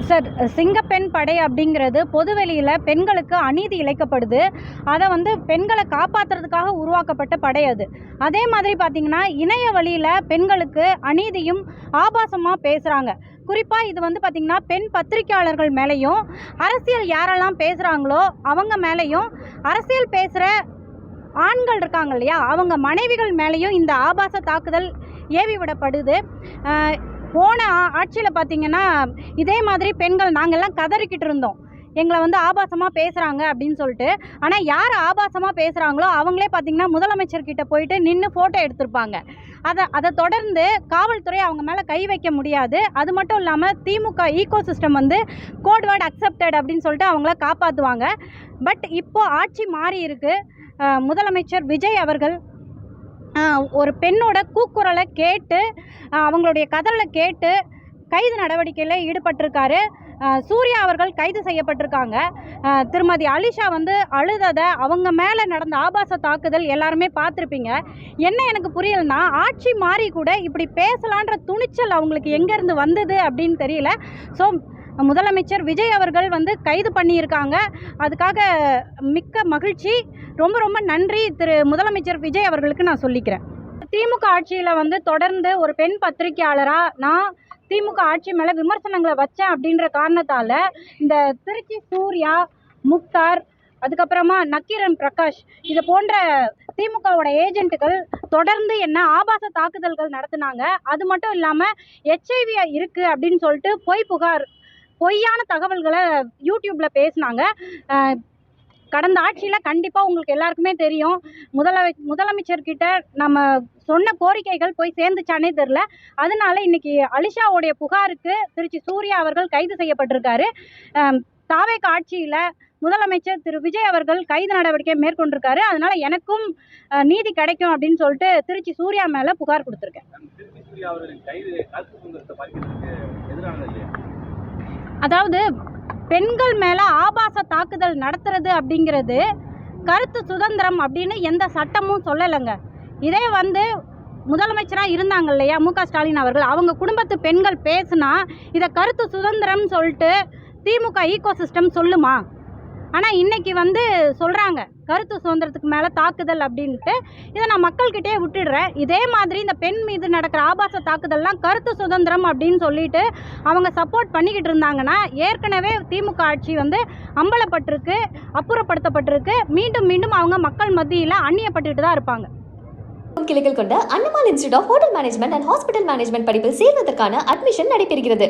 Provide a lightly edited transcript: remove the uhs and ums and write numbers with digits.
Sir, சிங்கப்பெண் படை அப்படிங்கிறது பொதுவெளியில் பெண்களுக்கு அநீதி இழைக்கப்படுது. அதை பெண்களை காப்பாற்றுறதுக்காக உருவாக்கப்பட்ட படை அது. அதே மாதிரி பார்த்திங்கன்னா, இணைய வழியில் பெண்களுக்கு அநீதியும் ஆபாசமாக பேசுகிறாங்க. குறிப்பாக இது பார்த்திங்கன்னா, பெண் பத்திரிக்கையாளர்கள் மேலேயும், அரசியல் யாரெல்லாம் பேசுகிறாங்களோ அவங்க மேலேயும், அரசியல் பேசுகிற ஆண்கள் இருக்காங்க இல்லையா, அவங்க மனைவிகள் மேலேயும் இந்த ஆபாச தாக்குதல் ஏவி விடப்படுது. போன ஆட்சியில் பார்த்திங்கன்னா, இதே மாதிரி பெண்கள் நாங்கள்லாம் கதறிக்கிட்டு இருந்தோம், எங்களை ஆபாசமாக பேசுகிறாங்க அப்படின்னு சொல்லிட்டு. ஆனால் யார் ஆபாசமாக பேசுகிறாங்களோ அவங்களே பார்த்திங்கன்னா முதலமைச்சர்கிட்ட போயிட்டு நின்று ஃபோட்டோ எடுத்திருப்பாங்க. அதை தொடர்ந்து காவல்துறை அவங்க மேலே கை வைக்க முடியாது. அது மட்டும் இல்லாமல் DMK ecosystem code word accepted அப்படின்னு சொல்லிட்டு அவங்கள காப்பாற்றுவாங்க. பட் இப்போது ஆட்சி மாறி இருக்குது. முதலமைச்சர் விஜய் அவர்கள் ஒரு பெண்ணோட கூக்குரலை கேட்டு, அவங்களுடைய கதறலை கேட்டு கைது நடவடிக்கையில் ஈடுபட்டிருக்காரு. சூர்யா அவர்கள் கைது செய்யப்பட்டிருக்காங்க. திருமதி அலிஷா அழுததை, அவங்க மேலே நடந்த ஆபாச தாக்குதல் எல்லாருமே பார்த்துருப்பீங்க. என்ன எனக்கு புரியலைன்னா, ஆட்சி மாறி கூட இப்படி பேசலான்ற துணிச்சல் அவங்களுக்கு எங்கேருந்து வந்தது அப்படின்னு தெரியல. ஸோ முதலமைச்சர் விஜய் அவர்கள் கைது பண்ணியிருக்காங்க. அதுக்காக மிக்க மகிழ்ச்சி. ரொம்ப ரொம்ப நன்றி திரு முதலமைச்சர் விஜய் அவர்களுக்கு நான் சொல்லிக்கிறேன். திமுக ஆட்சியில் தொடர்ந்து ஒரு பெண் பத்திரிகையாளராக நான் திமுக ஆட்சி மேலே விமர்சனங்களை வச்சேன் அப்படின்ற காரணத்தால் இந்த திருச்சி சூர்யா, முக்தார், அதுக்கப்புறமா நக்கீரன் பிரகாஷ், இது போன்ற திமுகவோட ஏஜென்ட்டுகள் தொடர்ந்து என்ன ஆபாச தாக்குதல்கள் நடத்தினாங்க. அது மட்டும் இல்லாமல் HIV இருக்குது அப்படின்னு சொல்லிட்டு பொய்யான தகவல்களை யூடியூப்பில் பேசினாங்க. கடந்த ஆட்சியில் கண்டிப்பாக உங்களுக்கு எல்லாருக்குமே தெரியும், முதலமைச்சர்கிட்ட நம்ம சொன்ன கோரிக்கைகள் போய் சேர்ந்துச்சானே தெரில. அதனால இன்னைக்கு அலிஷாவுடைய புகாருக்கு திருச்சி சூர்யா அவர்கள் கைது செய்யப்பட்டிருக்காரு. தாவேக ஆட்சியில் முதலமைச்சர் திரு விஜய் அவர்கள் கைது நடவடிக்கை மேற்கொண்டிருக்காரு. அதனால எனக்கும் நீதி கிடைக்கும் அப்படின்னு சொல்லிட்டு திருச்சி சூர்யா மேலே புகார் கொடுத்துருக்கேன். அதாவது பெண்கள் மேலே ஆபாச தாக்குதல் நடத்துறது அப்படிங்கிறது கருத்து சுதந்திரம் அப்படின்னு எந்த சட்டமும் சொல்லலைங்க. இதே முதலமைச்சராக இருந்தாங்க இல்லையா மு.க. ஸ்டாலின் அவர்கள், அவங்க குடும்பத்து பெண்கள் பேசுனா இதை கருத்து சுதந்திரம்னு சொல்லிட்டு திமுக ஈகோ சிஸ்டம் சொல்லுமா? ஆனால் இன்றைக்கி சொல்கிறாங்க கருத்து சுதந்திரத்துக்கு மேலே தாக்குதல் அப்படின்ட்டு. இதை நான் மக்கள்கிட்டே விட்டுடுறேன். இதே மாதிரி இந்த பெண் மீது நடக்கிற ஆபாச தாக்குதல்லாம் கருத்து சுதந்திரம் அப்படின்னு சொல்லிட்டு அவங்க சப்போர்ட் பண்ணிக்கிட்டு இருந்தாங்கன்னா, ஏற்கனவே திமுக ஆட்சி அம்பலப்பட்டிருக்கு, அப்புறப்படுத்தப்பட்டிருக்கு. மீண்டும் மீண்டும் அவங்க மக்கள் மத்தியில் அந்நியப்பட்டுட்டு தான் இருப்பாங்க. கிளைகள் கொண்ட Annamalai institute of hotel management and hospital management படிப்பில் சேர்வதற்கான அட்மிஷன் நடைபெறுகிறது.